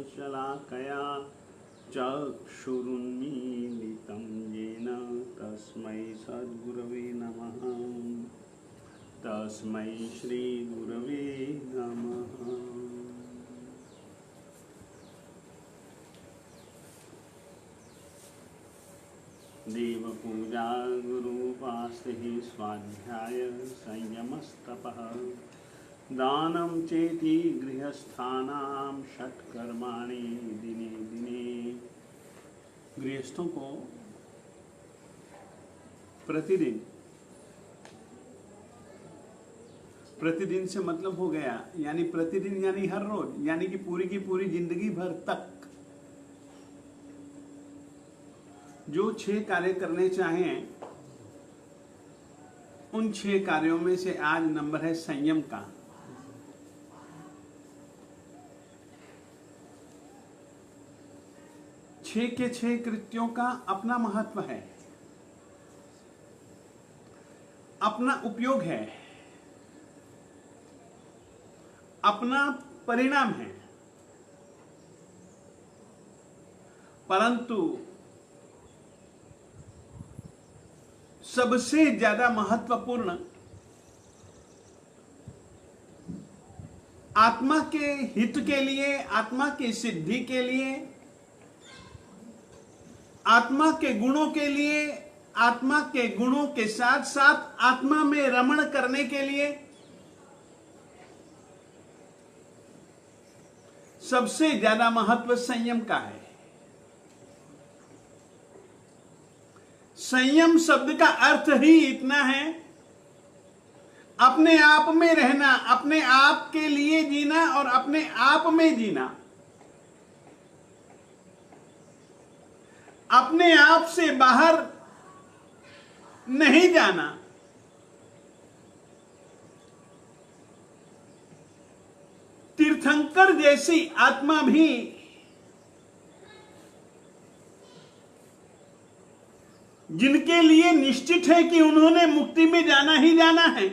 शलाकया चक्षुरुन्मीलितं येन तस्मै सद्गुरवे नमः। तस्मै श्रीगुरवे नमः। देवपूजा गुरुपास्तिः स्वाध्याय संयमस्तपः दानं चेति गृहस्थानां षट्कर्माणि दिने दिने। गृहस्थों को प्रतिदिन से मतलब हो गया यानी प्रतिदिन यानी हर रोज यानी कि पूरी की पूरी जिंदगी भर तक जो 6 कार्य करने चाहें उन 6 कार्यों में से आज नंबर है संयम का। छह के 6 कृत्यों का अपना महत्व है, अपना उपयोग है, अपना परिणाम है, परंतु सबसे ज्यादा महत्वपूर्ण आत्मा के हित के लिए, आत्मा की सिद्धि के लिए, आत्मा के गुणों के लिए, आत्मा के गुणों के साथ साथ आत्मा में रमण करने के लिए सबसे ज्यादा महत्व संयम का है। संयम शब्द का अर्थ ही इतना है, अपने आप में रहना, अपने आप के लिए जीना और अपने आप में जीना, अपने आप से बाहर नहीं जाना। तीर्थंकर जैसी आत्मा भी जिनके लिए निश्चित है कि उन्होंने मुक्ति में जाना ही जाना है,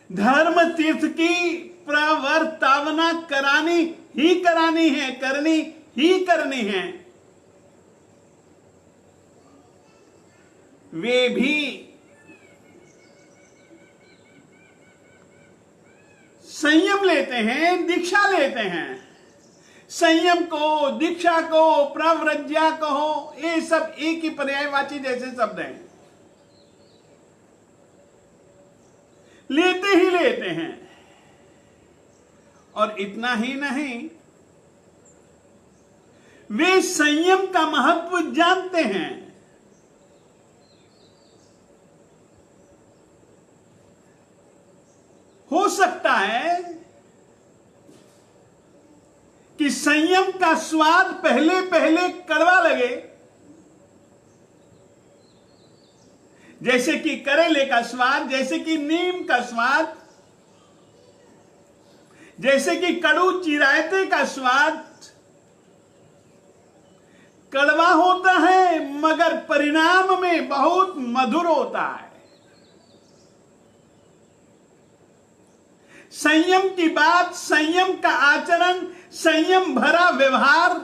धर्म तीर्थ की प्रवर्तावना करानी ही करानी है, करनी ही करनी है, वे भी संयम लेते हैं, दीक्षा लेते हैं। संयम को, दीक्षा को, प्रव्रज्या कहो, ये सब एक ही पर्यायवाची जैसे शब्द हैं, लेते ही लेते हैं। और इतना ही नहीं, वे संयम का महत्व जानते हैं। हो सकता है कि संयम का स्वाद पहले पहले कड़वा लगे, जैसे कि करेले का स्वाद, जैसे कि नीम का स्वाद, जैसे कि कड़ू चिरायते का स्वाद कड़वा होता है मगर परिणाम में बहुत मधुर होता है। संयम की बात, संयम का आचरण, संयम भरा व्यवहार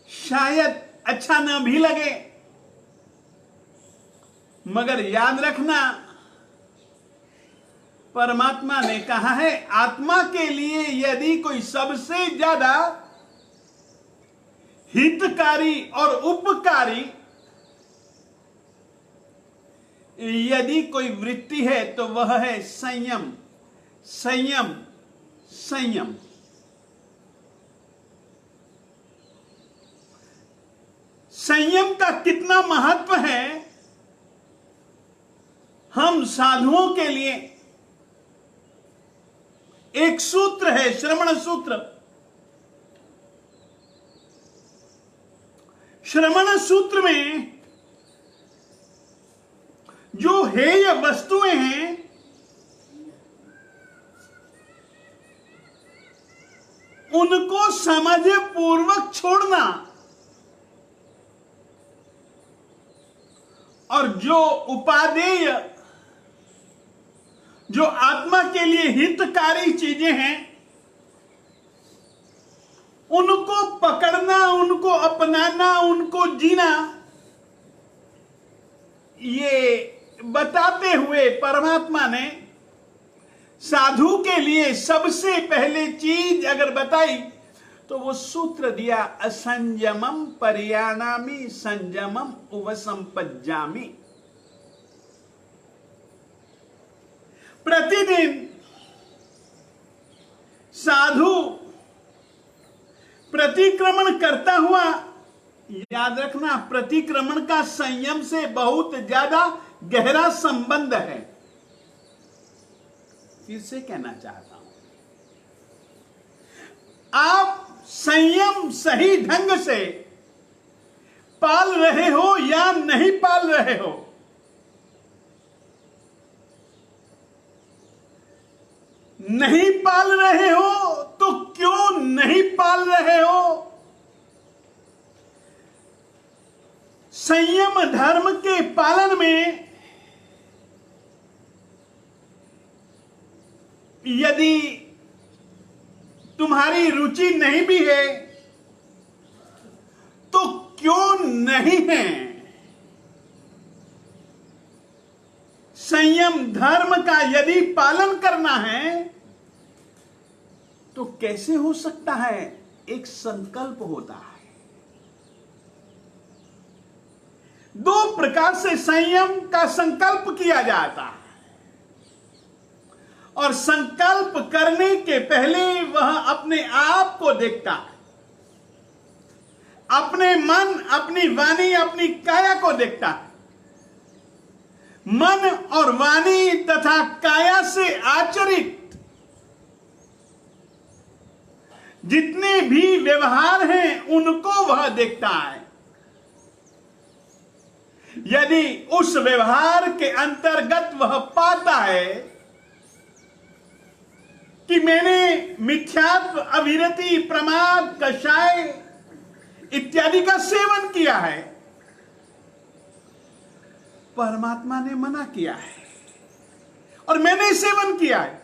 शायद अच्छा न भी लगे, मगर याद रखना, परमात्मा ने कहा है आत्मा के लिए यदि कोई सबसे ज्यादा हितकारी और उपकारी यदि कोई वृत्ति है तो वह है संयम, संयम, संयम। संयम का कितना महत्व है, हम साधुओं के लिए एक सूत्र है, श्रवण सूत्र। श्रवण सूत्र में जो हेय वस्तुएं हैं उनको समझ पूर्वक छोड़ना और जो उपादेय, जो आत्मा के लिए हितकारी चीजें हैं, उनको पकड़ना, उनको अपनाना, उनको जीना, ये बताते हुए परमात्मा ने साधु के लिए सबसे पहले चीज अगर बताई तो वो सूत्र दिया, असंयमम परियाणामि संयमम उपसंपज्जामि। प्रतिदिन साधु प्रतिक्रमण करता हुआ, याद रखना प्रतिक्रमण का संयम से बहुत ज्यादा गहरा संबंध है। फिर से कहना चाहता हूं, आप संयम सही ढंग से पाल रहे हो या नहीं पाल रहे हो, नहीं पाल रहे हो तो क्यों नहीं पाल रहे हो? संयम धर्म के पालन में यदि तुम्हारी रुचि नहीं भी है तो क्यों नहीं है? संयम धर्म का यदि पालन करना है तो कैसे हो सकता है? एक संकल्प होता है। दो प्रकार से संयम का संकल्प किया जाता है, और संकल्प करने के पहले वह अपने आप को देखता है, अपने मन, अपनी वाणी, अपनी काया को देखता है। मन और वाणी तथा काया से आचरित जितने भी व्यवहार हैं उनको वह देखता है। यदि उस व्यवहार के अंतर्गत वह पाता है कि मैंने मिथ्यात्व, अविरति, प्रमाद, कषाय इत्यादि का सेवन किया है, परमात्मा ने मना किया है और मैंने सेवन किया है,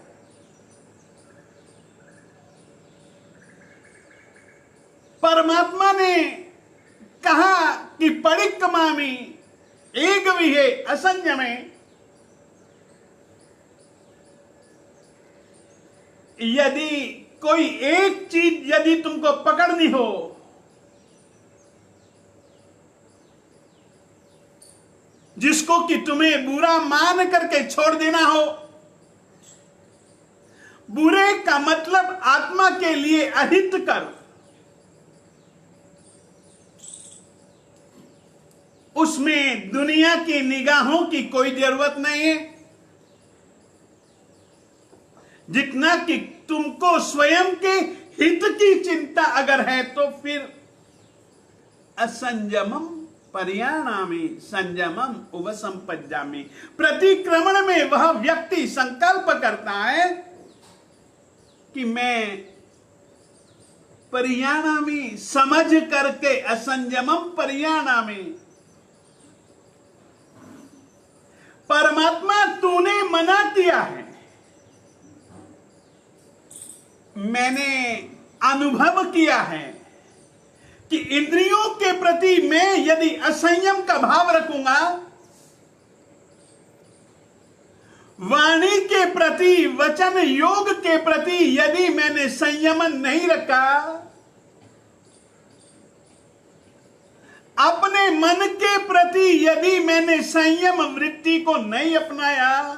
परमात्मा ने कहा कि परिक्रमामि एक विहे असंयमे, यदि कोई एक चीज यदि तुमको पकड़नी हो, जिसको कि तुम्हें बुरा मान करके छोड़ देना हो, बुरे का मतलब आत्मा के लिए अहित कर, उसमें दुनिया की निगाहों की कोई जरूरत नहीं है। जितना कि तुमको स्वयं के हित की चिंता अगर है तो फिर असंयमम परियाणामि संयमम उपसंपज्जामि। प्रतिक्रमण में वह व्यक्ति संकल्प करता है कि मैं परियाणामि, समझ करके असंयमम परियाणामि। परमात्मा तूने मना किया है, मैंने अनुभव किया है कि इंद्रियों के प्रति मैं यदि असंयम का भाव रखूंगा, वाणी के प्रति, वचन योग के प्रति यदि मैंने संयमन नहीं रखा, अपने मन के प्रति यदि मैंने संयम वृत्ति को नहीं अपनाया,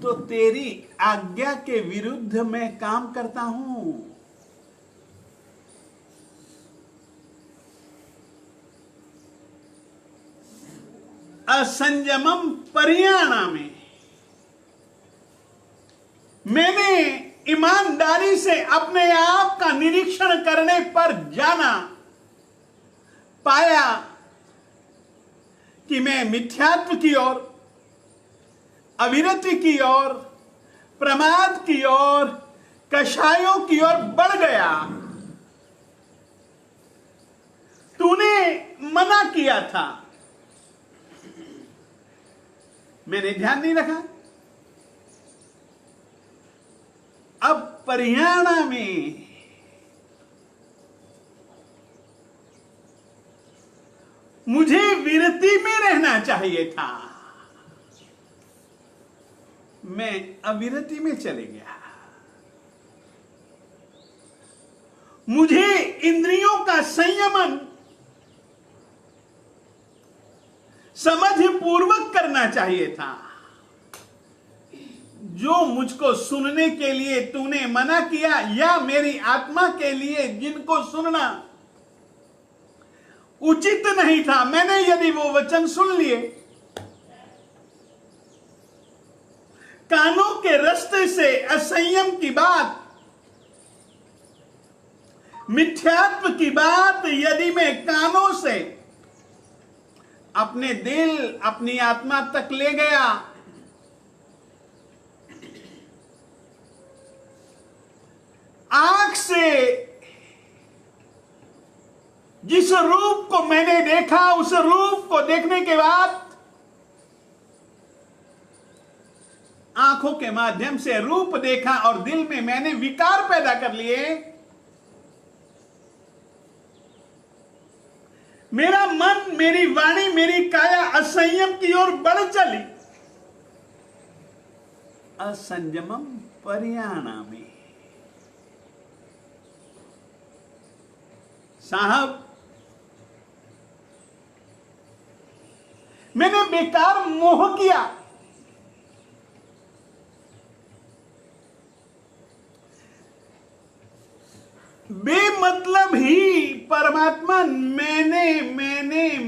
तो तेरी आज्ञा के विरुद्ध मैं काम करता हूं। असंयमम परियाणामि, मैंने ईमानदारी से अपने आप का निरीक्षण करने पर जाना, पाया कि मैं मिथ्यात्व की ओर, अविरति की ओर, प्रमाद की ओर, कषायों की ओर बढ़ गया। तूने मना किया था, मैंने ध्यान नहीं रखा। अब परियाणा में मुझे विरति में रहना चाहिए था, मैं अविरति में चले गया। मुझे इंद्रियों का संयमन समझ पूर्वक करना चाहिए था। जो मुझको सुनने के लिए तूने मना किया, या मेरी आत्मा के लिए जिनको सुनना उचित नहीं था, मैंने यदि वो वचन सुन लिए, कानों के रास्ते से असंयम की बात, मिथ्यात्व की बात यदि मैं कानों से अपने दिल, अपनी आत्मा तक ले गया, आंख से जिस रूप को मैंने देखा, उस रूप को देखने के बाद आंखों के माध्यम से रूप देखा और दिल में मैंने विकार पैदा कर लिए। मेरा मन, मेरी वाणी, मेरी काया असंयम की ओर बढ़ चली। असंयमम परियाणामि। साहब, मैंने बेकार मोह किया। बेमतलब ही परमात्मा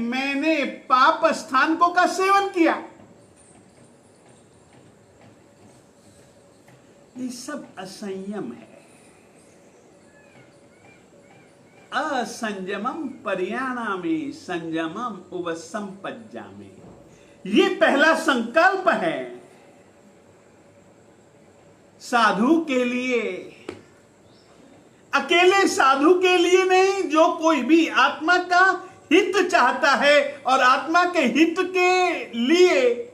मैंने पाप स्थानकों का सेवन किया। ये सब असंयम है। असंयमम परियाणामि संयमम उपसंपज्जामि। ये पहला संकल्प है साधु के लिए, अकेले साधु के लिए नहीं, जो कोई भी आत्मा का हित चाहता है और आत्मा के हित के लिए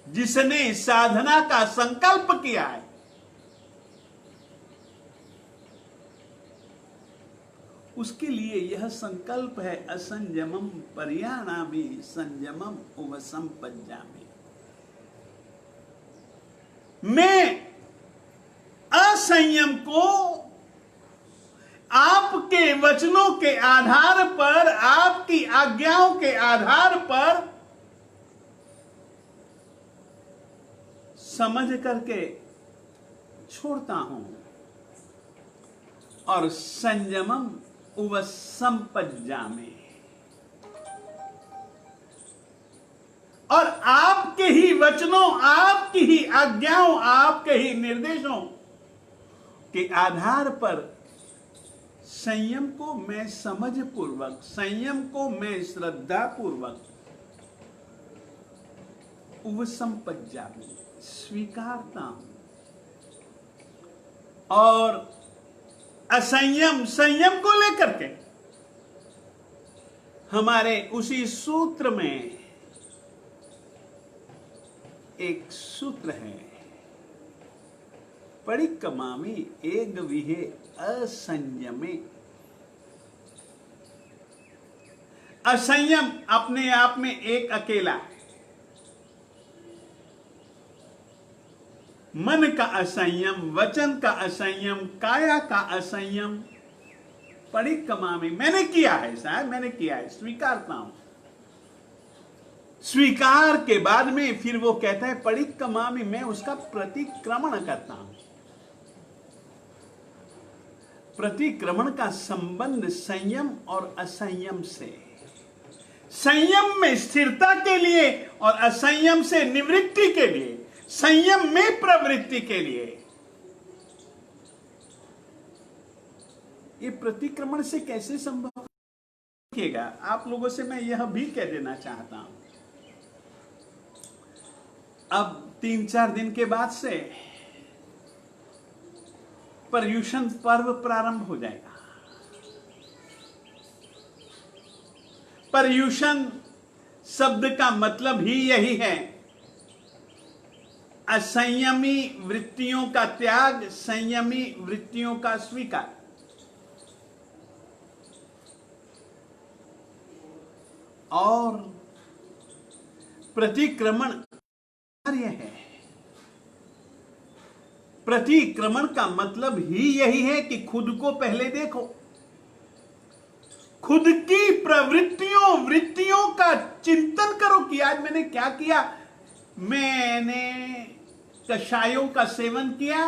जिसने साधना का संकल्प किया है, उसके लिए यह संकल्प है असंयमम परियाणामि संयमम उपसंपज्जामि। मैं असंयम को आपके वचनों के आधार पर, आपकी आज्ञाओं के आधार पर समझ करके छोड़ता हूं और संयमम उपसंपज्जामि, और आपके ही वचनों, आपकी ही आज्ञाओं, आपके ही निर्देशों के आधार पर संयम को मैं समझ पूर्वक, संयम को मैं श्रद्धा पूर्वक उपसंपज्जामि स्वीकारता हूं। और असंयम, संयम को लेकर के हमारे उसी सूत्र में एक सूत्र है, परिक्कमामि एक विहे असंयमे। असंयम अपने आप में एक अकेला है। मन का असंयम, वचन का असंयम, काया का असंयम, परिक्कमामि। मैंने किया है साहब, मैंने किया है, स्वीकारता हूं। स्वीकार के बाद में फिर वो कहता है परिक्कमामि, मैं उसका प्रतिक्रमण करता हूं। प्रतिक्रमण का संबंध संयम और असंयम से, संयम में स्थिरता के लिए और असंयम से निवृत्ति के लिए, संयम में प्रवृत्ति के लिए। ये प्रतिक्रमण से कैसे संभव होगा? आप लोगों से मैं यह भी कह देना चाहता हूं, अब 3-4 दिन के बाद से पर्युषण पर्व प्रारंभ हो जाएगा। पर्युषण शब्द का मतलब ही यही है असंयमी वृत्तियों का त्याग, संयमी वृत्तियों का स्वीकार। और प्रतिक्रमण कार्य है। प्रतिक्रमण का मतलब ही यही है कि खुद को पहले देखो, खुद की प्रवृत्तियों वृत्तियों का चिंतन करो कि आज मैंने क्या किया। मैंने कषायों का सेवन किया,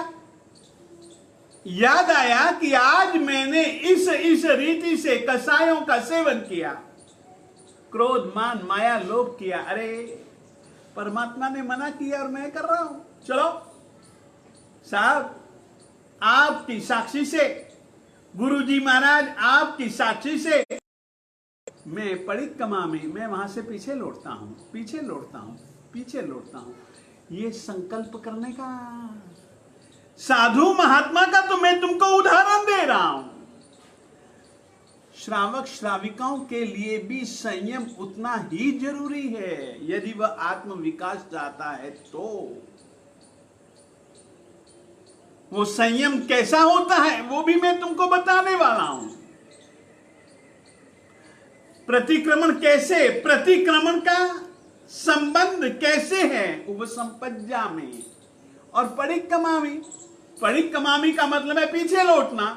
याद आया कि आज मैंने इस रीति से कषायों का सेवन किया, क्रोध मान माया लोभ किया। अरे परमात्मा ने मना किया और मैं कर रहा हूं। चलो साहब, आपकी साक्षी से, गुरुजी महाराज आपकी साक्षी से मैं परिक्रमा में मैं वहां से पीछे लौटता हूं, पीछे लौटता हूं, पीछे लौटता हूं। ये संकल्प करने का, साधु महात्मा का तो मैं तुमको उदाहरण दे रहा हूं। श्रावक श्राविकाओं के लिए भी संयम उतना ही जरूरी है यदि वह आत्म विकास चाहता है तो। वो संयम कैसा होता है वो भी मैं तुमको बताने वाला हूं। प्रतिक्रमण कैसे, प्रतिक्रमण का संबंध कैसे है उपसंपज्जा में और परिक्रमा में। परिक्रमा का मतलब है पीछे लौटना,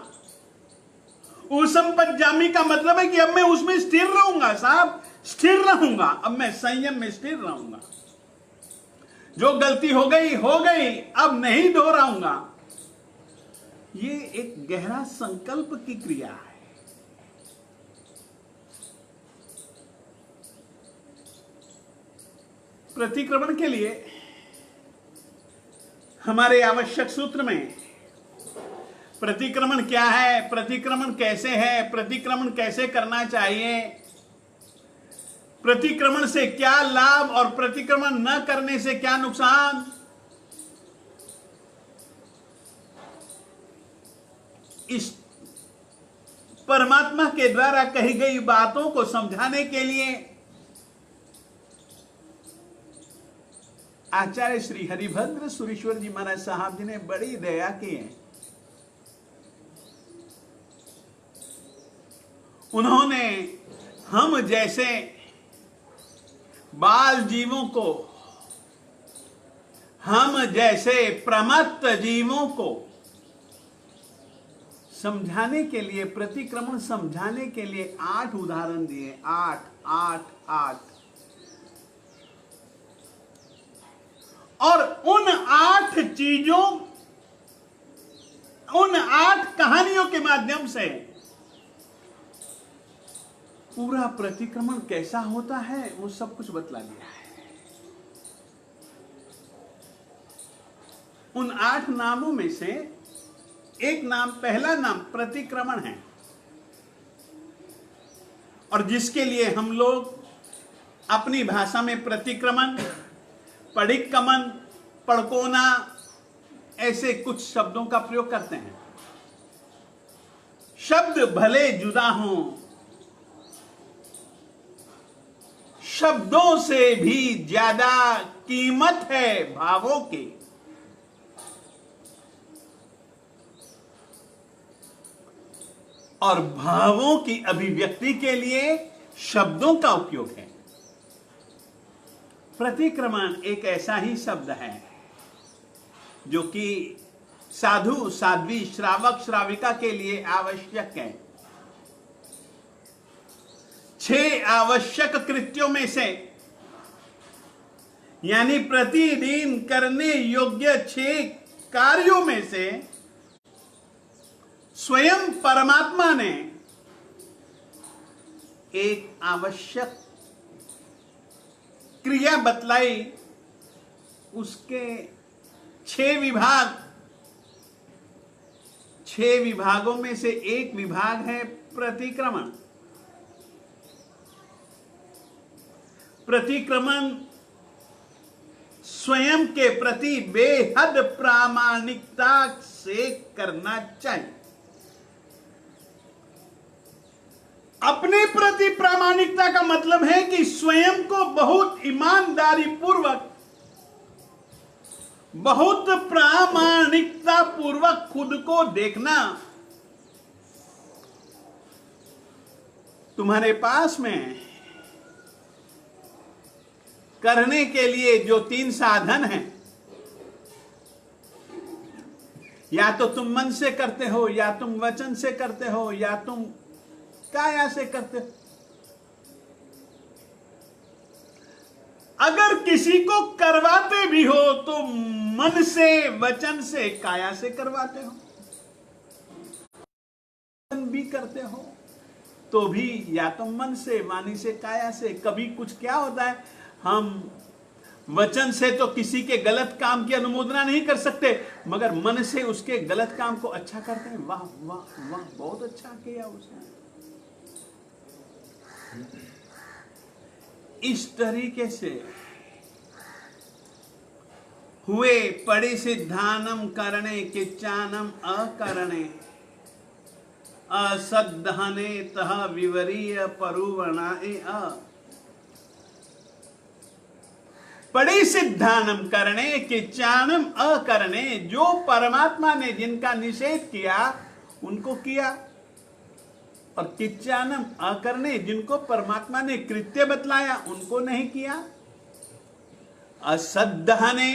उपसंपज्जामी का मतलब है कि अब मैं उसमें स्थिर रहूंगा साहब, स्थिर रहूंगा। अब मैं संयम में स्थिर रहूंगा। जो गलती हो गई, अब नहीं दोहराऊंगा। ये एक गहरा संकल्प की क्रिया है। प्रतिक्रमण के लिए हमारे आवश्यक सूत्र में प्रतिक्रमण क्या है, प्रतिक्रमण कैसे है, प्रतिक्रमण कैसे करना चाहिए, प्रतिक्रमण से क्या लाभ और प्रतिक्रमण न करने से क्या नुकसान, इस परमात्मा के द्वारा कही गई बातों को समझाने के लिए आचार्य श्री हरिभद्र सुरेश्वर जी महाराज साहब जी ने बड़ी दया की है। उन्होंने हम जैसे बाल जीवों को, हम जैसे प्रमत्त जीवों को समझाने के लिए, प्रतिक्रमण समझाने के लिए 8 उदाहरण दिए। 8 और उन 8 चीजों, उन 8 कहानियों के माध्यम से पूरा प्रतिक्रमण कैसा होता है वो सब कुछ बतला दिया है। उन 8 नामों में से एक नाम, पहला नाम प्रतिक्रमण है, और जिसके लिए हम लोग अपनी भाषा में प्रतिक्रमण, पडिक्कमन, पड़कोना ऐसे कुछ शब्दों का प्रयोग करते हैं। शब्द भले जुदा हों, शब्दों से भी ज्यादा कीमत है भावों की। और भावों की अभिव्यक्ति के लिए शब्दों का उपयोग है। प्रतिक्रमण एक ऐसा ही शब्द है जो कि साधु साध्वी, श्रावक श्राविका के लिए आवश्यक है। 6 आवश्यक कृत्यों में से, यानी प्रतिदिन करने योग्य 6 कार्यों में से स्वयं परमात्मा ने एक आवश्यक क्रिया बतलाई। उसके 6 विभाग, 6 विभागों में से एक विभाग है प्रतिक्रमण। प्रतिक्रमण स्वयं के प्रति बेहद प्रामाणिकता से करना चाहिए। अपने प्रति प्रामाणिकता का मतलब है कि स्वयं को बहुत ईमानदारी पूर्वक, बहुत प्रामाणिकता पूर्वक खुद को देखना। तुम्हारे पास में करने के लिए जो 3 साधन हैं, या तो तुम मन से करते हो, या तुम वचन से करते हो, या तुम काया से करते हो। अगर किसी को करवाते भी हो तो मन से, वचन से, काया से करवाते हो। भी करते हो तो भी या तो मन से, वाणी से, काया से। कभी कुछ क्या होता है, हम वचन से तो किसी के गलत काम की अनुमोदना नहीं कर सकते, मगर मन से उसके गलत काम को अच्छा करते हैं। वाह वाह वाह, बहुत अच्छा किया उसने। इस तरीके से हुए परिसिद्धानम करणे किच्चानम अकरणे असद्धने तह विवरीय परुवणाए अ। परिसिद्धानम करणे किच्चानम अकरणे, जो परमात्मा ने जिनका निषेध किया उनको किया, और किच्चानम अकरणे, जिनको परमात्मा ने कृत्य बतलाया उनको नहीं किया। असद्धने,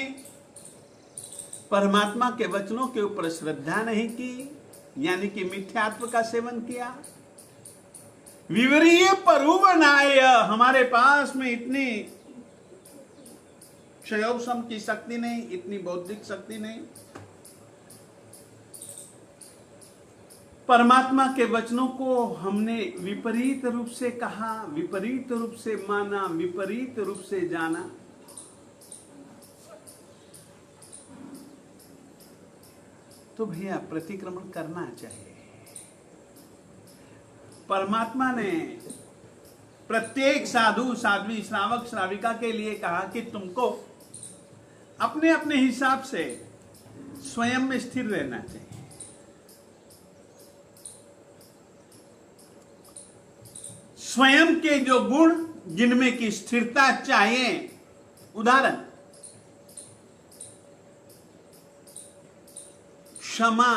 परमात्मा के वचनों के ऊपर श्रद्धा नहीं की, यानी कि मिथ्यात्व का सेवन किया। विवरीय परुवनाय, हमारे पास में इतनी क्षयोपशम की शक्ति नहीं, इतनी बौद्धिक शक्ति नहीं। परमात्मा के वचनों को हमने विपरीत रूप से कहा, विपरीत रूप से माना, विपरीत रूप से जाना। तो भैया प्रतिक्रमण करना चाहिए। परमात्मा ने प्रत्येक साधु, साध्वी, श्रावक, श्राविका के लिए कहा कि तुमको अपने अपने हिसाब से स्वयं में स्थिर रहना चाहिए। स्वयं के जो गुण जिनमें की स्थिरता चाहिए, उदाहरण क्षमा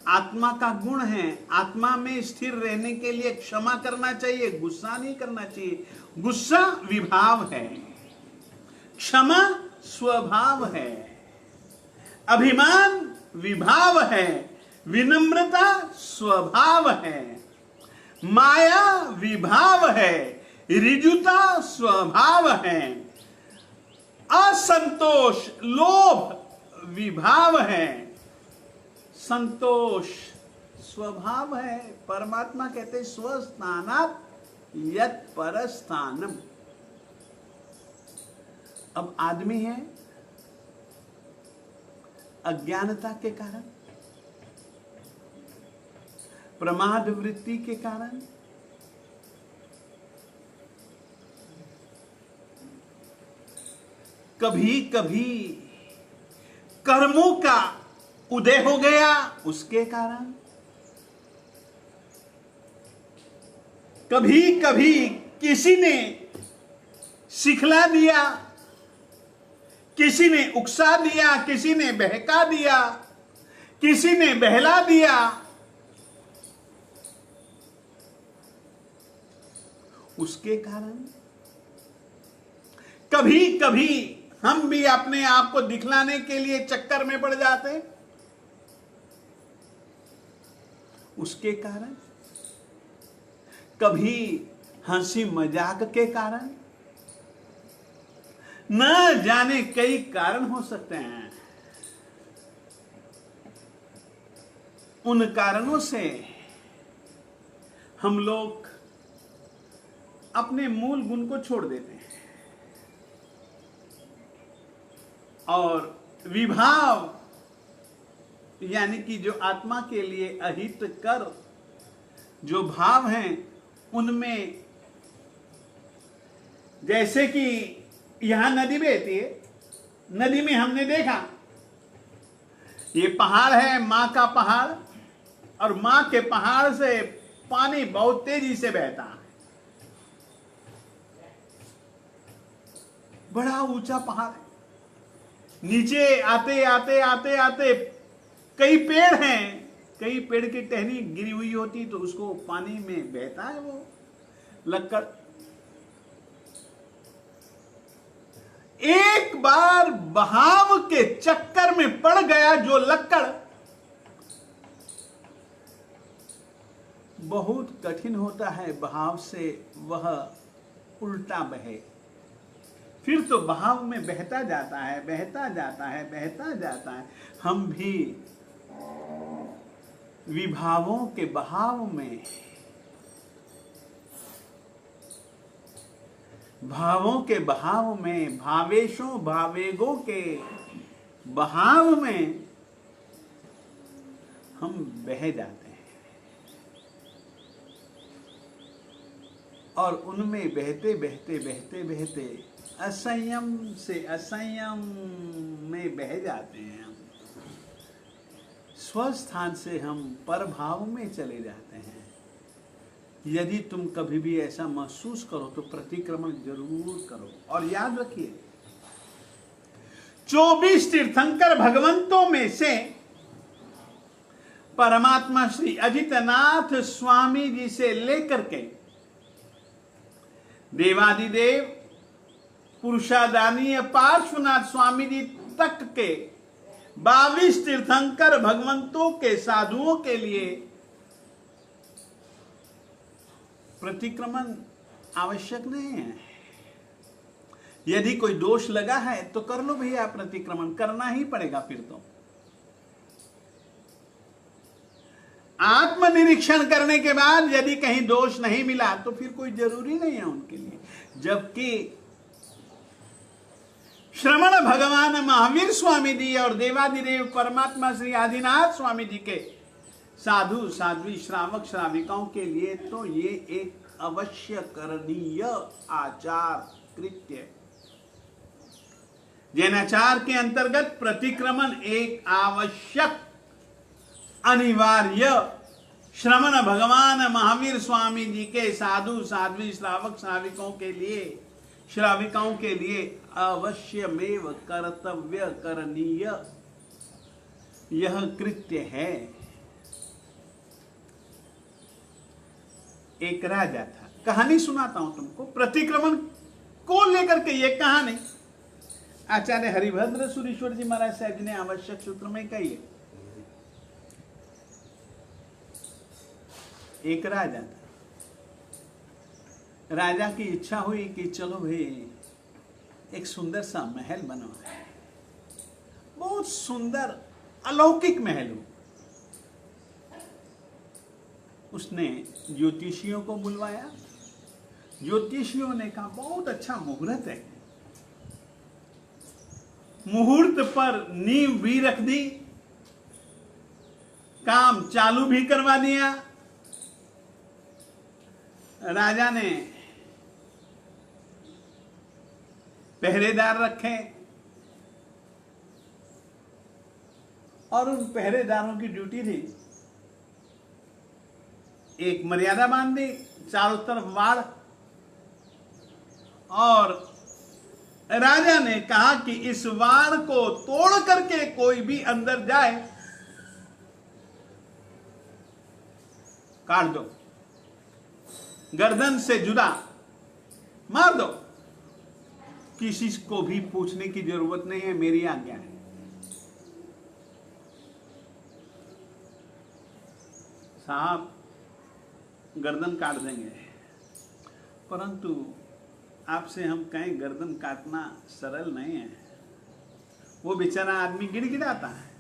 आत्मा का गुण है। आत्मा में स्थिर रहने के लिए क्षमा करना चाहिए, गुस्सा नहीं करना चाहिए। गुस्सा विभाव है, क्षमा स्वभाव है, अभिमान विभाव है, विनम्रता स्वभाव है, माया विभाव है, ऋजुता स्वभाव है, असंतोष लोभ विभाव है, संतोष स्वभाव है। परमात्मा कहते स्वस्थानात् यत् परस्थानम। अब आदमी है, अज्ञानता के कारण, प्रमाद वृत्ति के कारण कभी कभी कर्मों का उदय हो गया, उसके कारण कभी कभी किसी ने सिखला दिया, किसी ने उकसा दिया, किसी ने बहका दिया, किसी ने बहला दिया, उसके कारण कभी कभी हम भी अपने आप को दिखलाने के लिए चक्कर में पड़ जाते, उसके कारण कभी हंसी मजाक के कारण, न जाने कई कारण हो सकते हैं। उन कारणों से हम लोग अपने मूल गुण को छोड़ देते हैं और विभाव यानी कि जो आत्मा के लिए अहित कर जो भाव हैं, उनमें जैसे कि यहां नदी बहती है, नदी में हमने देखा ये पहाड़ है, मां का पहाड़, और मां के पहाड़ से पानी बहुत तेजी से बहता है। बड़ा ऊंचा पहाड़ है, नीचे आते आते आते आते कई पेड़ हैं, कई पेड़ की टहनी गिरी हुई होती तो उसको पानी में बहता है वो लक्कड़। एक बार बहाव के चक्कर में पड़ गया जो लक्कड़, बहुत कठिन होता है बहाव से वह उल्टा बहे। फिर तो बहाव में बहता जाता है, बहता जाता है, बहता जाता है। हम भी विभावों के बहाव में, भावों के बहाव में, भावेशों भावेगों के बहाव में हम बह जाते हैं और उनमें बहते बहते बहते बहते असंयम से असंयम में बह जाते हैं। हम स्वस्थान से हम परभाव में चले जाते हैं। यदि तुम कभी भी ऐसा महसूस करो तो प्रतिक्रमण जरूर करो। और याद रखिए 24 तीर्थंकर भगवंतों में से परमात्मा श्री अजितनाथ स्वामी जी से लेकर के देवादिदेव पुरुषादानीय पार्श्वनाथ स्वामी जी तक के 22 तीर्थंकर भगवंतों के साधुओं के लिए प्रतिक्रमण आवश्यक नहीं है। यदि कोई दोष लगा है तो कर लो भैया, प्रतिक्रमण करना ही पड़ेगा। फिर तो आत्मनिरीक्षण करने के बाद यदि कहीं दोष नहीं मिला तो फिर कोई जरूरी नहीं है उनके लिए। जबकि श्रमण भगवान महावीर स्वामी जी और देवादिदेव परमात्मा श्री आदिनाथ स्वामी जी के साधु साध्वी श्रावक श्राविकाओं के लिए तो ये एक अवश्य करणीय आचार कृत्य, जैनाचार के अंतर्गत प्रतिक्रमण एक आवश्यक अनिवार्य श्रमण भगवान महावीर स्वामी जी के साधु साध्वी श्रावक श्राविकों के लिए, श्राविकाओं के लिए अवश्यमेव कर्तव्य करणीय यह कृत्य है। एक राजा था, कहानी सुनाता हूं तुमको प्रतिक्रमण को लेकर के। ये कहानी आचार्य हरिभद्र सुरीश्वर जी महाराज साहब जी ने आवश्यक सूत्र में कही है। एक राजा था, राजा की इच्छा हुई कि चलो भाई एक सुंदर सा महल बनवाए, बहुत सुंदर अलौकिक महल हो। उसने ज्योतिषियों को बुलवाया। ज्योतिषियों ने कहा बहुत अच्छा मुहूर्त है। मुहूर्त पर नींव भी रख दी, काम चालू भी करवा दिया। राजा ने पहरेदार रखे और उन पहरेदारों की ड्यूटी थी एक मर्यादा बांध दी, चारों तरफ वाड़, और राजा ने कहा कि इस वाड़ को तोड़ करके कोई भी अंदर जाए काट दो, गर्दन से जुदा मार दो, किसी को भी पूछने की जरूरत नहीं है, मेरी आज्ञा है। साहब गर्दन काट देंगे, परंतु आपसे हम कहें गर्दन काटना सरल नहीं है। वो बेचारा आदमी गिड़गिड़ाता है,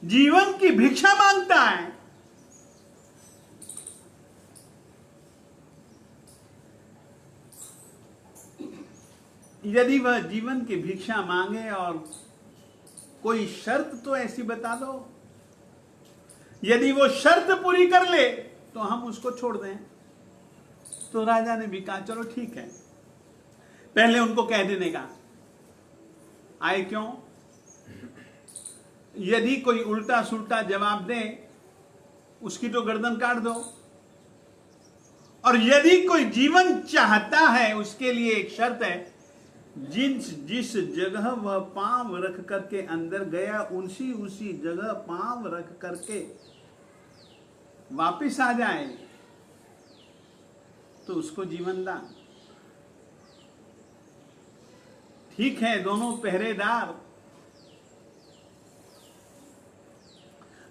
जीवन की भिक्षा मांगता है। यदि वह जीवन की भिक्षा मांगे और कोई शर्त तो ऐसी बता दो, यदि वो शर्त पूरी कर ले तो हम उसको छोड़ दें। तो राजा ने भी कहा चलो ठीक है, पहले उनको कह देने का। आए क्यों? यदि कोई उल्टा सुल्टा जवाब दे उसकी तो गर्दन काट दो, और यदि कोई जीवन चाहता है उसके लिए एक शर्त है जिस जगह वह पांव रख करके अंदर गया, उसी जगह पांव रख करके वापिस आ जाए तो उसको जीवन दान। ठीक है, दोनों पहरेदार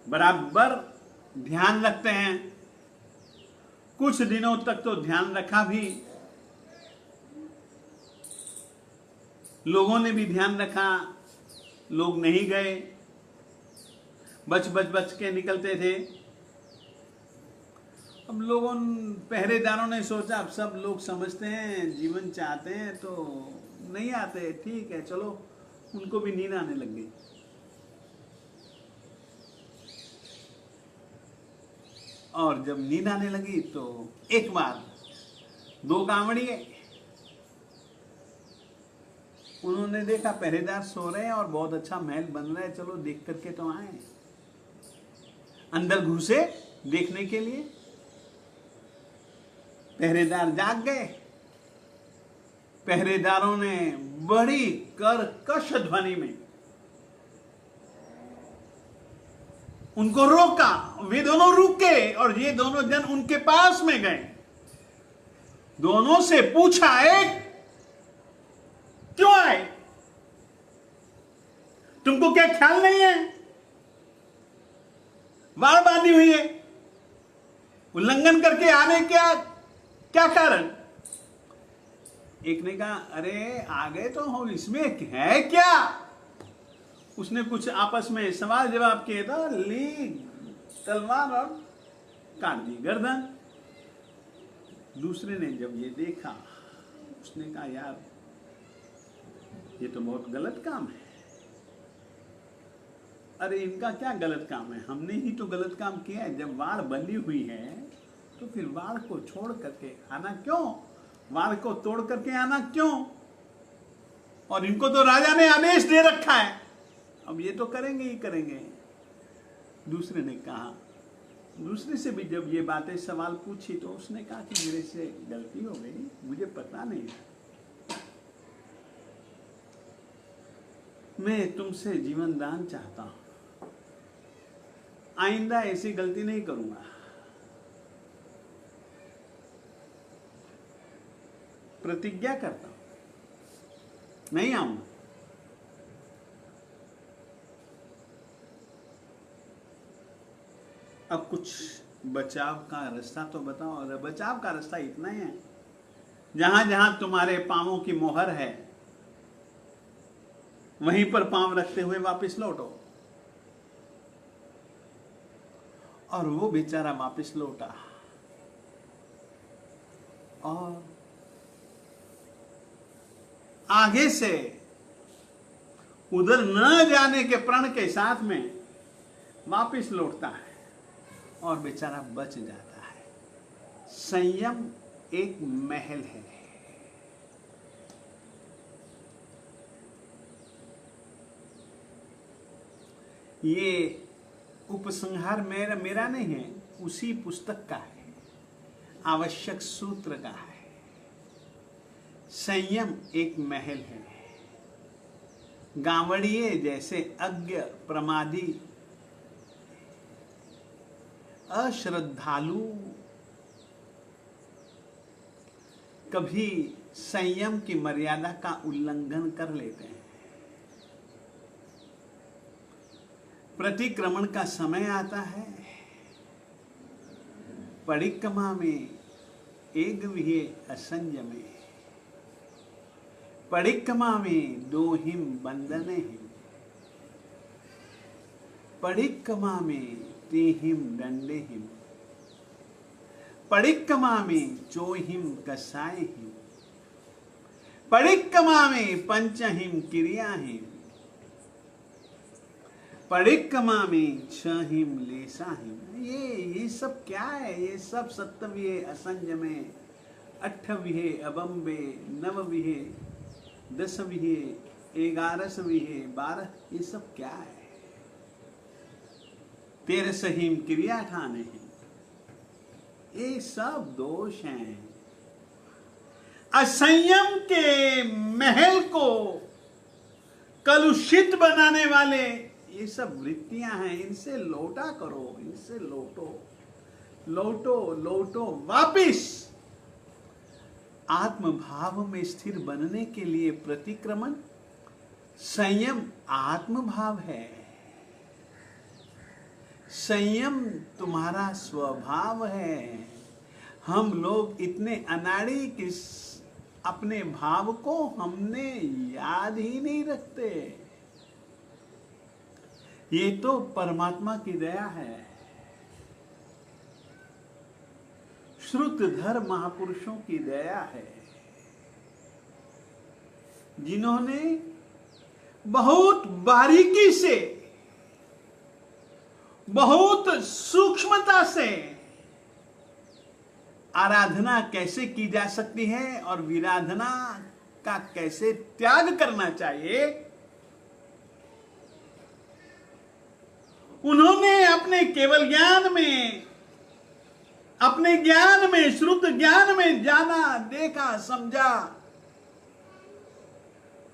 बराबर ध्यान रखते हैं, कुछ दिनों तक तो ध्यान रखा भी, लोगों ने भी ध्यान रखा, लोग नहीं गए, बच के निकलते थे। अब लोगों पहरेदारों ने सोचा अब सब लोग समझते हैं, जीवन चाहते हैं तो नहीं आते, ठीक है चलो, उनको भी नींद आने लग गई। और जब नींद आने लगी तो एक बार दो कांवड़िए, उन्होंने देखा पहरेदार सो रहे हैं और बहुत अच्छा महल बन रहा है, चलो देख करके तो आए। अंदर घुसे देखने के लिए, पहरेदार जाग गए। पहरेदारों ने बड़ी कर्कश ध्वनि में उनको रोका, वे दोनों रुके और ये दोनों जन उनके पास में गए, दोनों से पूछा, एक क्यों आए, तुमको क्या ख्याल नहीं है, वार बांधी हुई है, उल्लंघन करके आने क्या कारण। एक ने कहा अरे आ गए तो हो, इसमें है क्या। उसने कुछ आपस में सवाल जवाब किए तो ली तलवार और काट दी गर्दन। दूसरे ने जब ये देखा, उसने कहा यार ये तो बहुत गलत काम है। अरे इनका क्या गलत काम है, हमने ही तो गलत काम किया है। जब वाड़ बंधी हुई है तो फिर वाड़ को छोड़ करके आना क्यों, वाड़ को तोड़ करके आना क्यों। और इनको तो राजा ने आदेश दे रखा है, अब ये तो करेंगे ही करेंगे। दूसरे ने कहा, दूसरे से भी जब ये बातें सवाल पूछी तो उसने कहा कि मेरे से गलती हो गई, मुझे पता नहीं था, मैं तुमसे जीवन दान चाहता हूं, आइंदा ऐसी गलती नहीं करूंगा। प्रतिज्ञा करता हूं, नहीं आऊंगा। अब कुछ बचाव का रास्ता तो बताओ। और बचाव का रास्ता इतना ही है, जहां जहां तुम्हारे पांवों की मोहर है वहीं पर पांव रखते हुए वापस लौटो। और वो बेचारा वापस लौटा और आगे से उधर न जाने के प्रण के साथ में वापस लौटता है और बेचारा बच जाता है। संयम एक महल है। ये उपसंहार मेरा नहीं है, उसी पुस्तक का है, आवश्यक सूत्र का है। संयम एक महल है। गांवड़िए जैसे अज्ञ, प्रमादी, अश्रद्धालु कभी संयम की मर्यादा का उल्लंघन कर लेते हैं। प्रतिक्रमण का समय आता है, परिक्रमा में एक विहे असंयमे, परिक्रमा में दो हिम बंधने हिम, परिक्रमा में तिहिम दंडे हिम, परिक्रमा में चोहिम कसाय हिम, परिक्रमा में पंचहिम क्रिया हिम, परिक्रमा में छहिम लेसा हिम। ये सब क्या है, ये सब सप्तविहे असंयमे, अट्ठविहे अबम्बे, नवविहे, दसविहे, 11विहे, 12, ये सब क्या है। 13हिम क्रिया ठाने हैं, ये सब दोष हैं। असंयम के महल को कलुषित बनाने वाले ये सब वृत्तियां हैं, इनसे लौटा करो, इनसे लौटो, लौटो लौटो वापिस आत्म भाव में स्थिर बनने के लिए। प्रतिक्रमण संयम आत्म भाव है, संयम तुम्हारा स्वभाव है। हम लोग इतने अनाड़ी कि अपने भाव को हमने याद ही नहीं रखते। ये तो परमात्मा की दया है। श्रुतधर महापुरुषों की दया है, जिन्होंने बहुत बारीकी से, बहुत सूक्ष्मता से आराधना कैसे की जा सकती है और विराधना का कैसे त्याग करना चाहिए, उन्होंने अपने केवल ज्ञान में, अपने ज्ञान में, श्रुत ज्ञान में जाना, देखा, समझा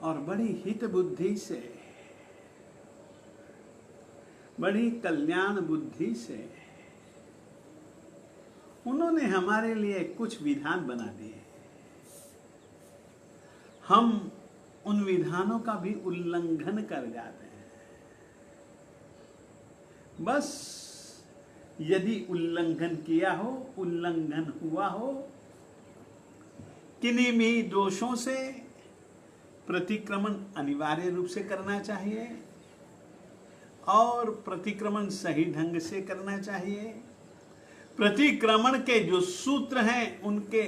और बड़ी हित बुद्धि से, बड़ी कल्याण बुद्धि से उन्होंने हमारे लिए कुछ विधान बना दिए। हम उन विधानों का भी उल्लंघन कर जाते हैं। बस यदि उल्लंघन किया हो, उल्लंघन हुआ हो, किन्हीं भी दोषों से प्रतिक्रमण अनिवार्य रूप से करना चाहिए और प्रतिक्रमण सही ढंग से करना चाहिए। प्रतिक्रमण के जो सूत्र हैं उनके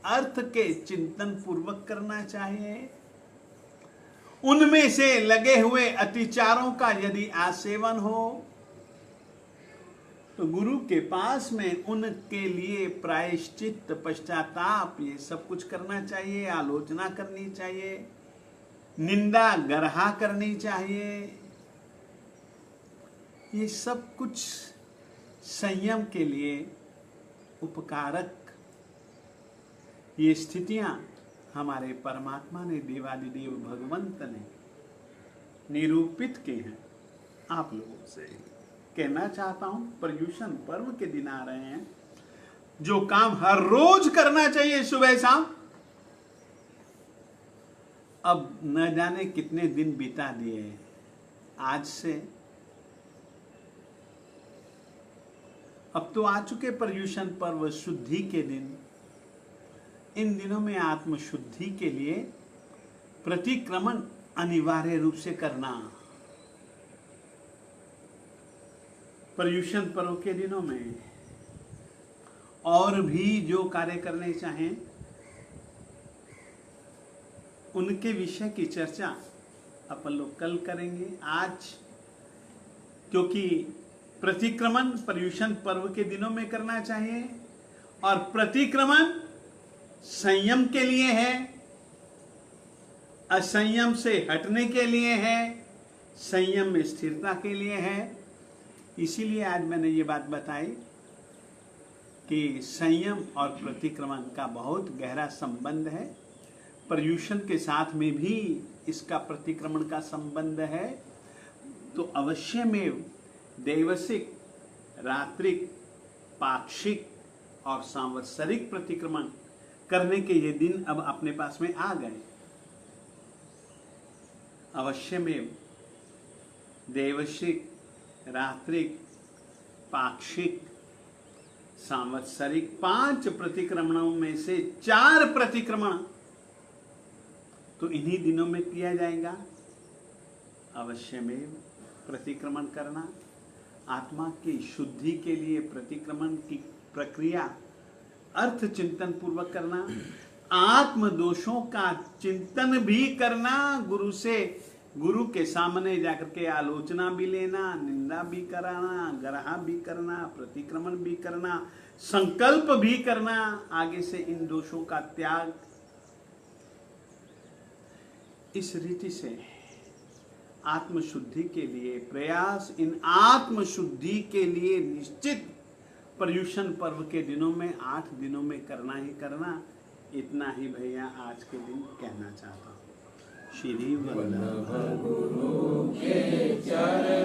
अर्थ के चिंतन पूर्वक करना चाहिए। उनमें से लगे हुए अतिचारों का यदि आसेवन हो तो गुरु के पास में उनके लिए प्रायश्चित, पश्चाताप, ये सब कुछ करना चाहिए। आलोचना करनी चाहिए, निंदा गरहा करनी चाहिए। ये सब कुछ संयम के लिए उपकारक ये स्थितियां हमारे परमात्मा ने, देवादिदेव भगवंत ने निरूपित की हैं। आप लोगों से कहना चाहता हूं, पर्युषण पर्व के दिन आ रहे हैं, जो काम हर रोज करना चाहिए सुबह शाम, अब न जाने कितने दिन बिता दिए। आज से अब तो आ चुके पर्युषण पर्व, शुद्धि के दिन। इन दिनों में आत्म शुद्धि के लिए प्रतिक्रमण अनिवार्य रूप से करना। पर्युषण पर्व के दिनों में और भी जो कार्य करने चाहें उनके विषय की चर्चा अपन लोग कल करेंगे। आज क्योंकि प्रतिक्रमण पर्युषण पर्व के दिनों में करना चाहिए और प्रतिक्रमण संयम के लिए है, असंयम से हटने के लिए है, संयम में स्थिरता के लिए है। इसीलिए आज मैंने ये बात बताई कि संयम और प्रतिक्रमण का बहुत गहरा संबंध है। पर्युषण के साथ में भी इसका प्रतिक्रमण का संबंध है। तो अवश्य में दैवसिक, रात्रिक, पाक्षिक और सांवत्सरिक प्रतिक्रमण करने के ये दिन अब अपने पास में आ गए। अवश्य में दैवसिक, रात्रिक, पाक्षिक, सांवत्सरिक 5 प्रतिक्रमणों में से 4 प्रतिक्रमण तो इन्हीं दिनों में किया जाएगा। अवश्य में प्रतिक्रमण करना, आत्मा की शुद्धि के लिए प्रतिक्रमण की प्रक्रिया अर्थ चिंतन पूर्वक करना, आत्म दोषों का चिंतन भी करना, गुरु के सामने जाकर के आलोचना भी लेना, निंदा भी कराना, गरहा भी करना, प्रतिक्रमण भी करना, संकल्प भी करना आगे से इन दोषों का त्याग। इस रीति से आत्मशुद्धि के लिए प्रयास, इन आत्मशुद्धि के लिए निश्चित पर्युषण पर्व के दिनों में 8 दिनों में करना ही करना, इतना ही भैया आज के दिन कहना चाहता हूँ। श्री वल्लभ गुरु के चरण